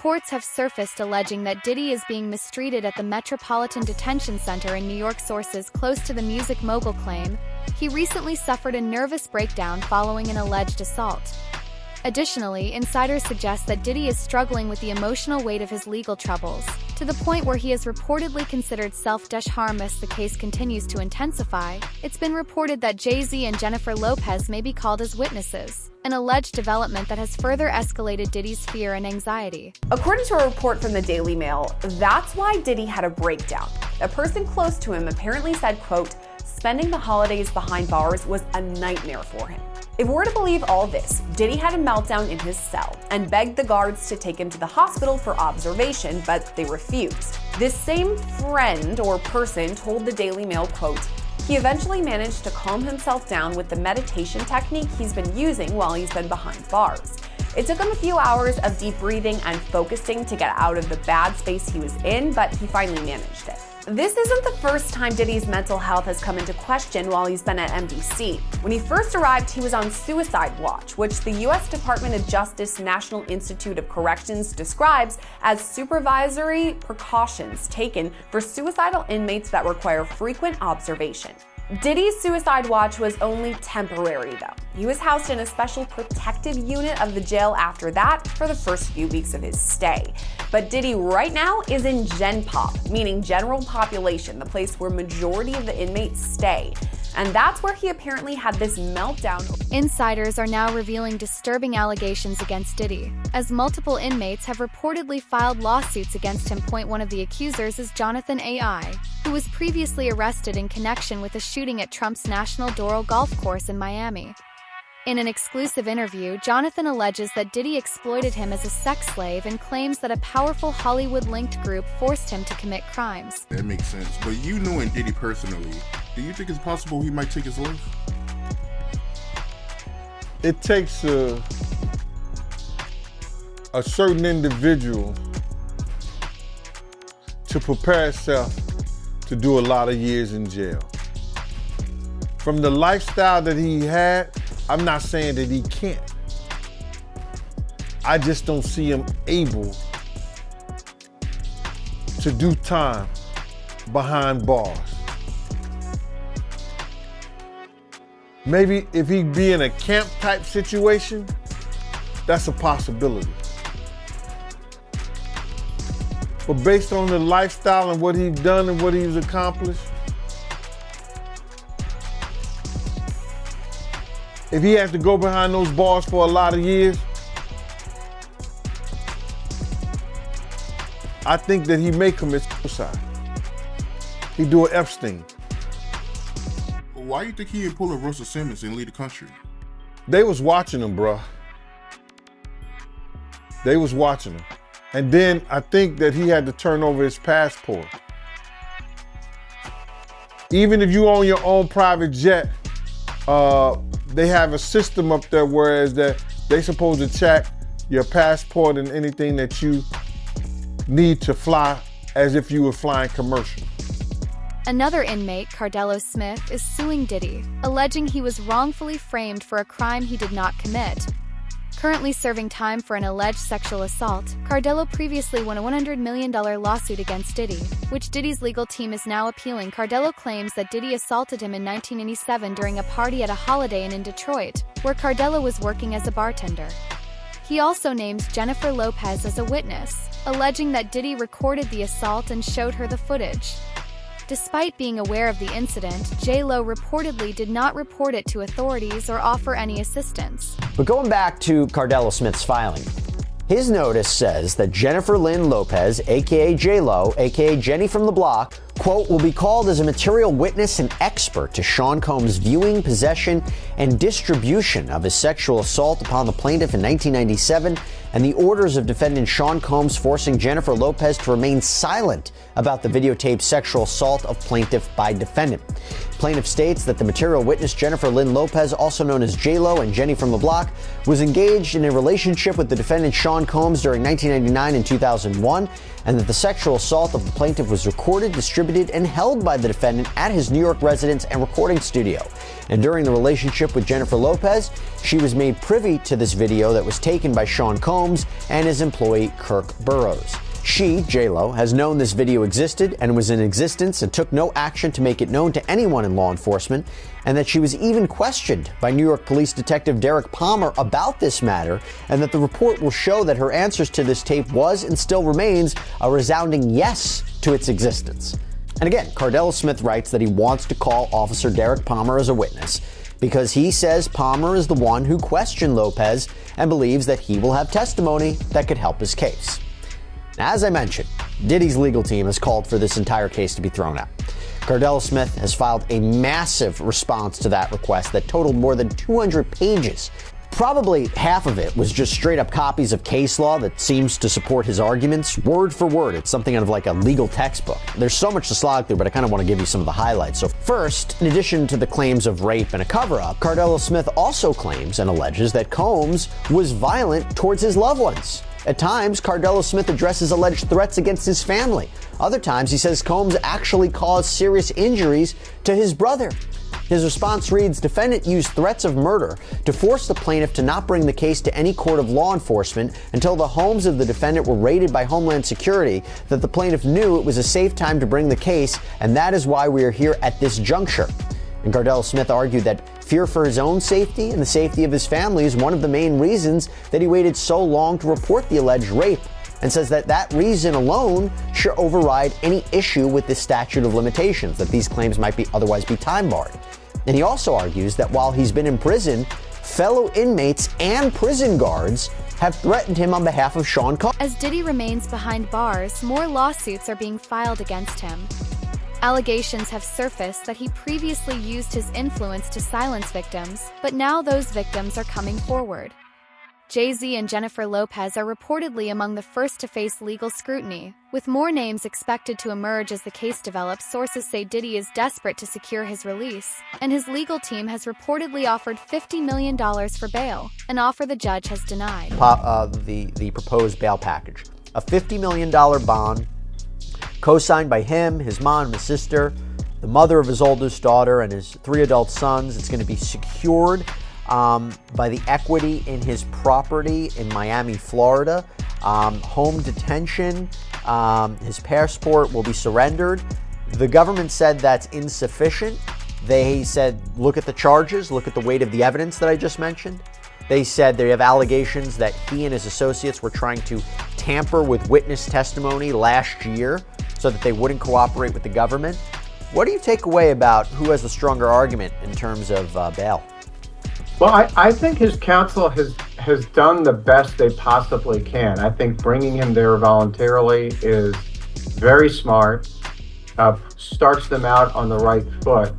Reports have surfaced alleging that Diddy is being mistreated at the Metropolitan Detention Center in New York. Sources close to the music mogul claim he recently suffered a nervous breakdown following an alleged assault. Additionally, insiders suggest that Diddy is struggling with the emotional weight of his legal troubles, to the point where he is reportedly considered self-harm. As the case continues to intensify, it's been reported that Jay-Z and Jennifer Lopez may be called as witnesses, an alleged development that has further escalated Diddy's fear and anxiety. According to a report from the Daily Mail, that's why Diddy had a breakdown. A person close to him apparently said, quote, "Spending the holidays behind bars was a nightmare for him." If we're to believe all this, Diddy had a meltdown in his cell and begged the guards to take him to the hospital for observation, but they refused. This same friend or person told the Daily Mail, quote, "He eventually managed to calm himself down with the meditation technique he's been using while he's been behind bars. It took him a few hours of deep breathing and focusing to get out of the bad space he was in, but he finally managed it." This isn't the first time Diddy's mental health has come into question while he's been at NBC. When he first arrived, he was on suicide watch, which the U.S. Department of Justice National Institute of Corrections describes as supervisory precautions taken for suicidal inmates that require frequent observation. Diddy's suicide watch was only temporary, though. He was housed in a special protective unit of the jail after that for the first few weeks of his stay. But Diddy right now is in Gen Pop, meaning general population, the place where majority of the inmates stay. And that's where he apparently had this meltdown. Insiders are now revealing disturbing allegations against Diddy, as multiple inmates have reportedly filed lawsuits against him. One of the accusers is Jonathan A.I., who was previously arrested in connection with a shooting at Trump's National Doral Golf Course in Miami. In an exclusive interview, Jonathan alleges that Diddy exploited him as a sex slave and claims that a powerful Hollywood-linked group forced him to commit crimes. That makes sense, but you knowing Diddy personally, do you think it's possible he might take his life? It takes a certain individual to prepare himself to do a lot of years in jail. From the lifestyle that he had, I'm not saying that he can't. I just don't see him able to do time behind bars. Maybe if he be in a camp type situation, that's a possibility. But based on the lifestyle and what he's done and what he's accomplished, if he has to go behind those bars for a lot of years, I think that he may commit suicide. He do an Epstein. Why do you think he didn't pull a Russell Simmons and lead the country? They was watching him, bruh. They was watching him. And then I think that he had to turn over his passport. Even if you own your own private jet, they have a system up there whereas that they supposed to check your passport and anything that you need to fly as if you were flying commercial. Another inmate, Cardello Smith, is suing Diddy, alleging he was wrongfully framed for a crime he did not commit. Currently serving time for an alleged sexual assault, Cardello previously won a $100 million lawsuit against Diddy, which Diddy's legal team is now appealing. Cardello claims that Diddy assaulted him in 1987 during a party at a Holiday Inn in Detroit, where Cardello was working as a bartender. He also names Jennifer Lopez as a witness, alleging that Diddy recorded the assault and showed her the footage. Despite being aware of the incident, J-Lo reportedly did not report it to authorities or offer any assistance. But going back to Cardello Smith's filing, his notice says that Jennifer Lynn Lopez, aka J-Lo, aka Jenny from the Block, quote, will be called as a material witness and expert to Sean Combs' viewing, possession, and distribution of his sexual assault upon the plaintiff in 1997 and the orders of defendant Sean Combs forcing Jennifer Lopez to remain silent about the videotaped sexual assault of plaintiff by defendant. Plaintiff states that the material witness Jennifer Lynn Lopez, also known as J-Lo and Jenny from the Block, was engaged in a relationship with the defendant Sean Combs during 1999 and 2001, and that the sexual assault of the plaintiff was recorded, distributed, and held by the defendant at his New York residence and recording studio. And during the relationship with Jennifer Lopez, she was made privy to this video that was taken by Sean Combs and his employee Kirk Burrows. She, J-Lo, has known this video existed and was in existence and took no action to make it known to anyone in law enforcement, and that she was even questioned by New York Police Detective Derek Palmer about this matter, and that the report will show that her answers to this tape was and still remains a resounding yes to its existence. And again, Cardell Smith writes that he wants to call Officer Derek Palmer as a witness because he says Palmer is the one who questioned Lopez and believes that he will have testimony that could help his case. As I mentioned, Diddy's legal team has called for this entire case to be thrown out. Cardell Smith has filed a massive response to that request that totaled more than 200 pages. Probably half of it was just straight up copies of case law that seems to support his arguments, word for word. It's something out of like a legal textbook. There's so much to slog through, but I kind of want to give you some of the highlights. So first, in addition to the claims of rape and a cover-up, Cardell Smith also claims and alleges that Combs was violent towards his loved ones. At times, Cardell Smith addresses alleged threats against his family. Other times, he says Combs actually caused serious injuries to his brother. His response reads, defendant used threats of murder to force the plaintiff to not bring the case to any court of law enforcement until the homes of the defendant were raided by Homeland Security, that the plaintiff knew it was a safe time to bring the case, and that is why we are here at this juncture. And Cardell Smith argued that fear for his own safety and the safety of his family is one of the main reasons that he waited so long to report the alleged rape, and says that that reason alone should override any issue with the statute of limitations, that these claims might otherwise be time barred. And he also argues that while he's been in prison, fellow inmates and prison guards have threatened him on behalf of Sean Combs. As Diddy remains behind bars, more lawsuits are being filed against him. Allegations have surfaced that he previously used his influence to silence victims, but now those victims are coming forward. Jay-Z and Jennifer Lopez are reportedly among the first to face legal scrutiny, with more names expected to emerge as the case develops. Sources say Diddy is desperate to secure his release, and his legal team has reportedly offered $50 million for bail, an offer the judge has denied. The proposed bail package. A $50 million bond, co-signed by him, his mom, and his sister, the mother of his oldest daughter, and his 3 adult sons. It's going to be secured by the equity in his property in Miami, Florida. Home detention, his passport will be surrendered. The government said that's insufficient. They said, look at the charges, look at the weight of the evidence that I just mentioned. They said they have allegations that he and his associates were trying to tamper with witness testimony last year so that they wouldn't cooperate with the government. What do you take away about who has the stronger argument in terms of bail? Well, I think his counsel has done the best they possibly can. I think bringing him there voluntarily is very smart, starts them out on the right foot.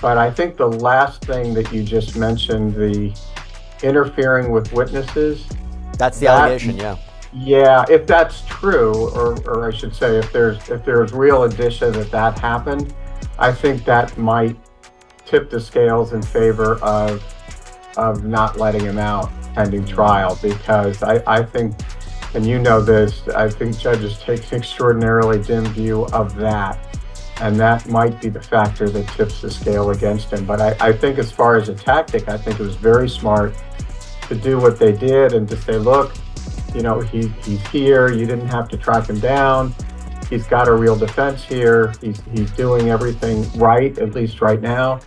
But I think the last thing that you just mentioned, the interfering with witnesses. That's the allegation, yeah. Yeah, if that's true, or I should say, if there's real indicia that happened, I think that might tip the scales in favor of not letting him out pending trial, because I think, and you know this, I think judges take an extraordinarily dim view of that, and that might be the factor that tips the scale against him. But I think as far as a tactic, I think it was very smart to do what they did and to say, look, you know, he's here, you didn't have to track him down, he's got a real defense here, he's doing everything right, at least right now.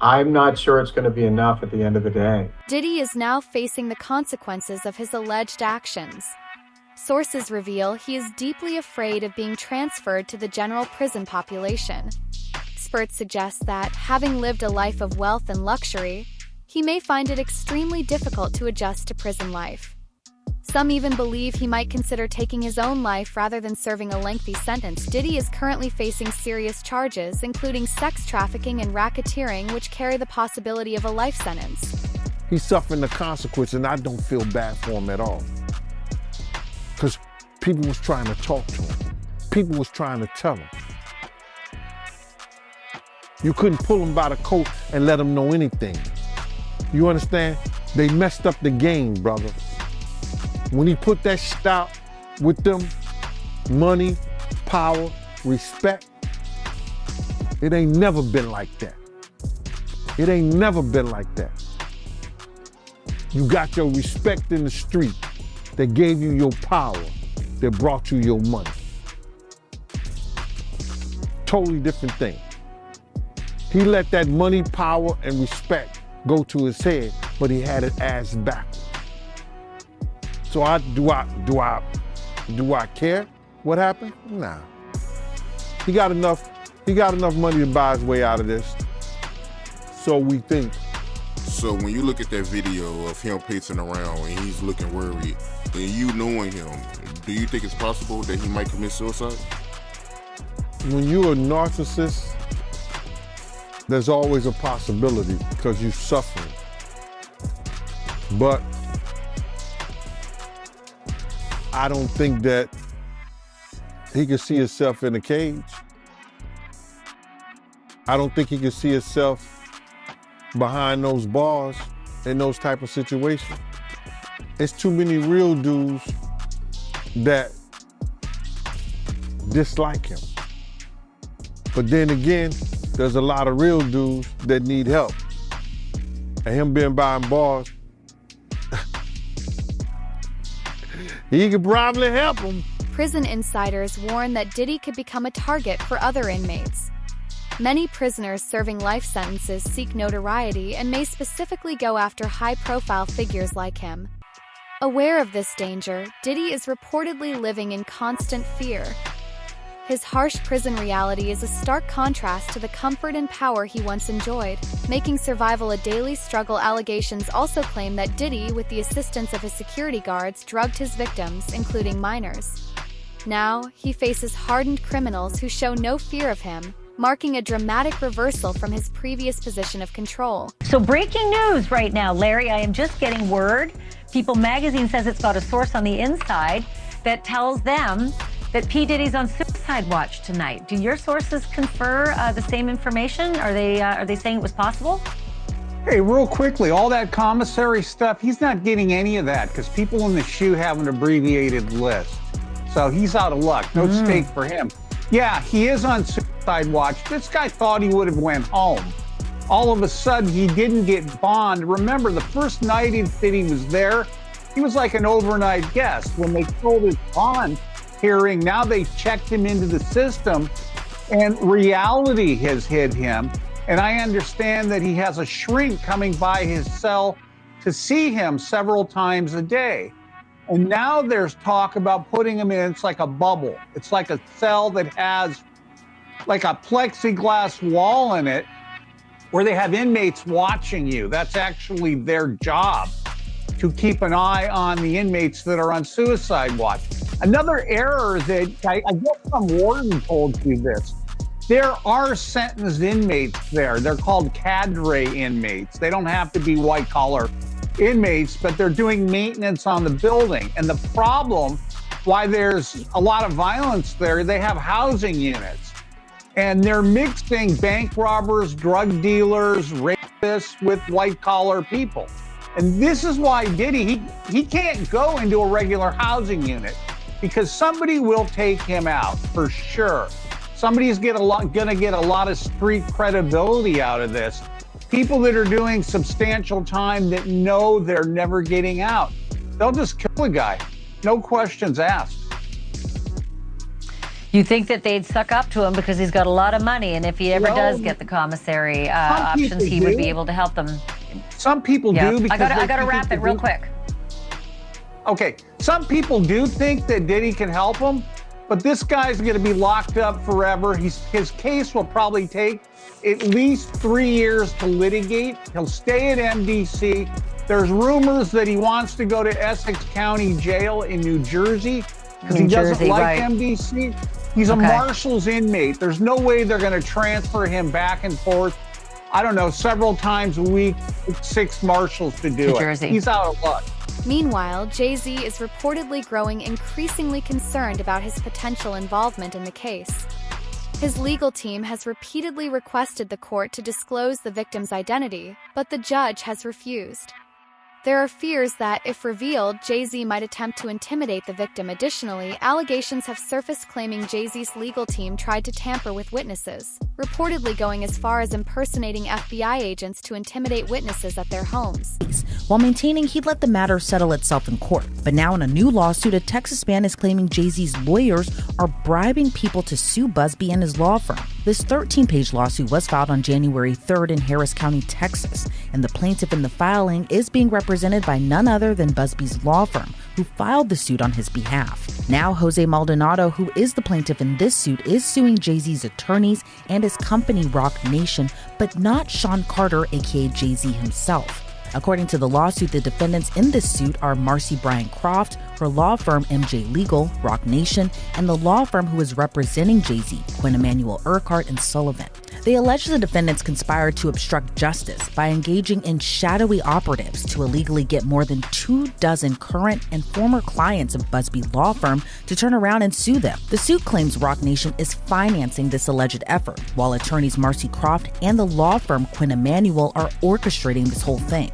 I'm not sure it's going to be enough at the end of the day. Diddy is now facing the consequences of his alleged actions. Sources reveal he is deeply afraid of being transferred to the general prison population. Experts suggest that, having lived a life of wealth and luxury, he may find it extremely difficult to adjust to prison life. Some even believe he might consider taking his own life rather than serving a lengthy sentence. Diddy is currently facing serious charges, including sex trafficking and racketeering, which carry the possibility of a life sentence. He's suffering the consequence, and I don't feel bad for him at all. Because people was trying to talk to him. People was trying to tell him. You couldn't pull him by the coat and let him know anything. You understand? They messed up the game, brother. When he put that shit out with them, money, power, respect, it ain't never been like that. It ain't never been like that. You got your respect in the street that gave you your power, that brought you your money. Totally different thing. He let that money, power, and respect go to his head, but he had it ass backwards. So do I care what happened? Nah. He got enough money to buy his way out of this. So we think. So when you look at that video of him pacing around and he's looking worried, and you knowing him, do you think it's possible that he might commit suicide? When you're a narcissist, there's always a possibility because you're suffering. But I don't think that he can see himself in a cage. I don't think he can see himself behind those bars in those type of situations. It's too many real dudes that dislike him. But then again, there's a lot of real dudes that need help. And him being behind bars, he could probably help them. Prison insiders warn that Diddy could become a target for other inmates. Many prisoners serving life sentences seek notoriety and may specifically go after high-profile figures like him. Aware of this danger, Diddy is reportedly living in constant fear. His harsh prison reality is a stark contrast to the comfort and power he once enjoyed, making survival a daily struggle. Allegations also claim that Diddy, with the assistance of his security guards, drugged his victims, including minors. Now, he faces hardened criminals who show no fear of him, marking a dramatic reversal from his previous position of control. So breaking news right now, Larry, I am just getting word. People magazine says it's got a source on the inside that tells them that P. Diddy's on suicide watch tonight. Do your sources confer the same information? Are they saying it was possible? Hey, real quickly, all that commissary stuff, he's not getting any of that because people in the SHU have an abbreviated list. So he's out of luck. No stake for him. Yeah, he is on suicide watch. This guy thought he would have went home. All of a sudden, he didn't get bond. Remember, the first night that he was there, he was like an overnight guest. When they told his bond hearing, now they checked him into the system, and reality has hit him. And I understand that he has a shrink coming by his cell to see him several times a day. And now there's talk about putting him in, it's like a bubble. It's like a cell that has like a plexiglass wall in it where they have inmates watching you. That's actually their job, to keep an eye on the inmates that are on suicide watch. Another error that I guess some warden told you this. There are sentenced inmates there. They're called cadre inmates. They don't have to be white collar inmates, but they're doing maintenance on the building. And the problem why there's a lot of violence there, they have housing units. And they're mixing bank robbers, drug dealers, rapists with white collar people. And this is why Diddy, he can't go into a regular housing unit because somebody will take him out for sure. Somebody's gonna get a lot of street credibility out of this. People that are doing substantial time that know they're never getting out. They'll just kill a guy, no questions asked. You think that they'd suck up to him because he's got a lot of money, and if he ever does get the commissary options, he would be able to help them. Some people do because I gotta wrap it real quick. Okay, some people do think that Diddy can help them, but this guy's going to be locked up forever. His case will probably take at least 3 years to litigate. He'll stay at MDC. There's rumors that he wants to go to Essex County Jail in New Jersey because he doesn't like MDC. He's a Marshals inmate. There's no way they're going to transfer him back and forth, I don't know, several times a week, 6 Marshals to do it. He's out of luck. Meanwhile, Jay-Z is reportedly growing increasingly concerned about his potential involvement in the case. His legal team has repeatedly requested the court to disclose the victim's identity, but the judge has refused. There are fears that, if revealed, Jay-Z might attempt to intimidate the victim. Additionally, allegations have surfaced claiming Jay-Z's legal team tried to tamper with witnesses. reportedly going as far as impersonating FBI agents to intimidate witnesses at their homes. While maintaining he'd let the matter settle itself in court. But now in a new lawsuit, a Texas man is claiming Jay-Z's lawyers are bribing people to sue Busby and his law firm. This 13-page lawsuit was filed on January 3rd in Harris County, Texas, and the plaintiff in the filing is being represented by none other than Busby's law firm, who filed the suit on his behalf. Now, Jose Maldonado, who is the plaintiff in this suit, is suing Jay-Z's attorneys and his company Rock Nation, but not Sean Carter, aka Jay-Z himself. According to the lawsuit, the defendants in this suit are Marcy Bryan Croft, her law firm MJ Legal, Rock Nation, and the law firm who is representing Jay-Z, Quinn Emanuel Urquhart and Sullivan. They allege the defendants conspired to obstruct justice by engaging in shadowy operatives to illegally get more than 24 current and former clients of Busby's law firm to turn around and sue them. The suit claims Rock Nation is financing this alleged effort, while attorneys Marcy Croft and the law firm Quinn Emanuel are orchestrating this whole thing.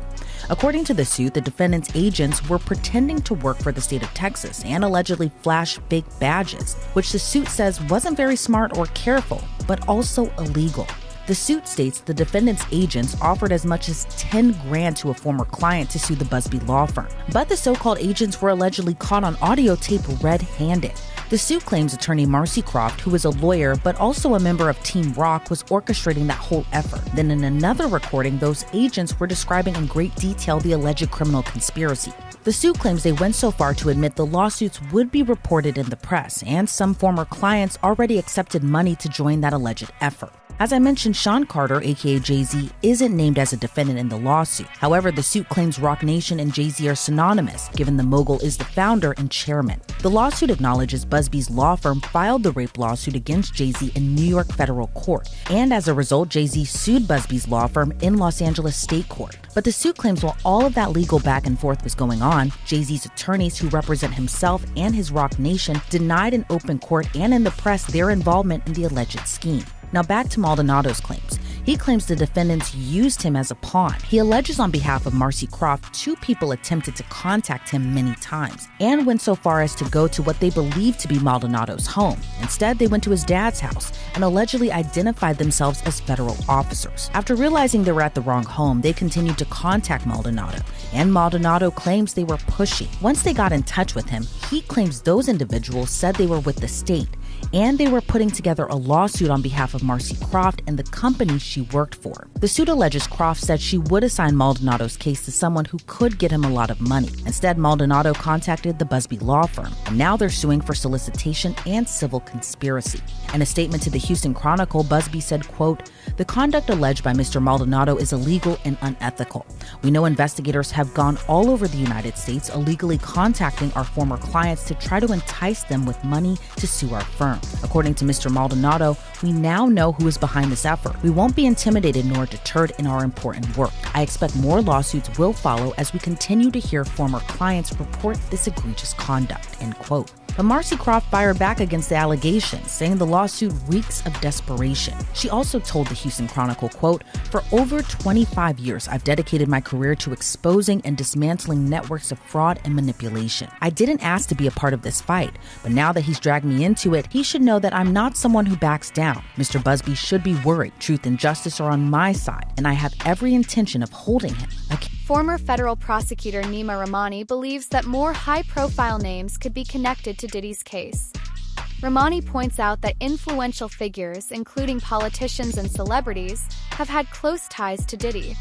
According to the suit, the defendants' agents were pretending to work for the state of Texas and allegedly flashed fake badges, which the suit says wasn't very smart or careful, but also illegal. The suit states the defendants' agents offered as much as $10 grand to a former client to sue the Busby law firm, but the so-called agents were allegedly caught on audio tape red-handed. The suit claims attorney Marcy Croft, who is a lawyer but also a member of Team Rock, was orchestrating that whole effort. Then in another recording, those agents were describing in great detail the alleged criminal conspiracy. The suit claims they went so far to admit the lawsuits would be reported in the press, and some former clients already accepted money to join that alleged effort. As I mentioned, Sean Carter, aka Jay-Z, isn't named as a defendant in the lawsuit. However, the suit claims Rock Nation and Jay-Z are synonymous, given the mogul is the founder and chairman. The lawsuit acknowledges Busby's law firm filed the rape lawsuit against Jay-Z in New York federal court, and as a result, Jay-Z sued Busby's law firm in Los Angeles state court. But the suit claims while all of that legal back and forth was going on, Jay-Z's attorneys who represent himself and his Rock Nation denied in open court and in the press their involvement in the alleged scheme. Now back to Maldonado's claims. He claims the defendants used him as a pawn. He alleges on behalf of Marcy Croft, 2 people attempted to contact him many times and went so far as to go to what they believed to be Maldonado's home. Instead, they went to his dad's house and allegedly identified themselves as federal officers. After realizing they were at the wrong home, they continued to contact Maldonado, and Maldonado claims they were pushy. Once they got in touch with him, he claims those individuals said they were with the state and they were putting together a lawsuit on behalf of Marcy Croft and the company she worked for. The suit alleges Croft said she would assign Maldonado's case to someone who could get him a lot of money. Instead, Maldonado contacted the Busby law firm, and now they're suing for solicitation and civil conspiracy. In a statement to the Houston Chronicle, Busby said, quote, "The conduct alleged by Mr. Maldonado is illegal and unethical. We know investigators have gone all over the United States illegally contacting our former clients to try to entice them with money to sue our firm. According to Mr. Maldonado, we now know who is behind this effort. We won't be intimidated nor deterred in our important work. I expect more lawsuits will follow as we continue to hear former clients report this egregious conduct," end quote. But Marcy Croft fired back against the allegations, saying the lawsuit reeks of desperation. She also told the Houston Chronicle, quote, "For over 25 years, I've dedicated my career to exposing and dismantling networks of fraud and manipulation. I didn't ask to be a part of this fight, but now that he's dragged me into it, he should know that I'm not someone who backs down. Mr. Busby should be worried. Truth and justice are on my side, and I have every intention of holding him." Former federal prosecutor Nima Rahmani believes that more high-profile names could be connected to Diddy's case. Rahmani points out that influential figures, including politicians and celebrities, have had close ties to Diddy.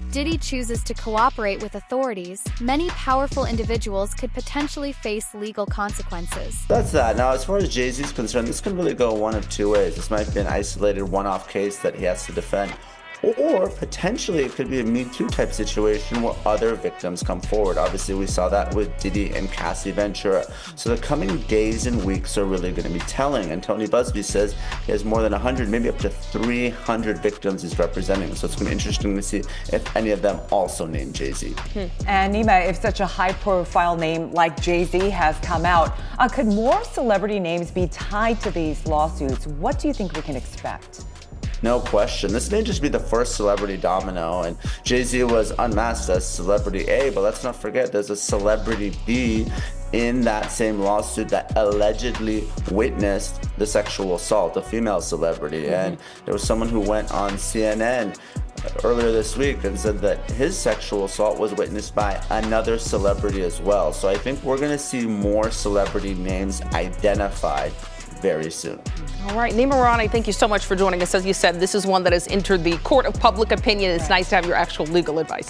Diddy chooses to cooperate with authorities, many powerful individuals could potentially face legal consequences. That's that. Now, as far as Jay-Z's concerned, this can really go one of two ways. This might be an isolated one-off case that he has to defend, or potentially it could be a Me Too type situation where other victims come forward. Obviously, we saw that with Diddy and Cassie Ventura. So the coming days and weeks are really going to be telling. And Tony Busby says he has more than 100, maybe up to 300 victims he's representing. So it's going to be interesting to see if any of them also name Jay-Z. And Nima, if such a high-profile name like Jay-Z has come out, could more celebrity names be tied to these lawsuits? What do you think we can expect? no question. This may just be the first celebrity domino, and Jay-Z was unmasked as celebrity A, but let's not forget there's a celebrity B in that same lawsuit that allegedly witnessed the sexual assault, a female celebrity. And there was someone who went on CNN earlier this week and said that his sexual assault was witnessed by another celebrity as well. So I think we're going to see more celebrity names identified very soon. All right, Nima Rani, thank you so much for joining us. As you said, this is one that has entered the court of public opinion. It's nice to have your actual legal advice on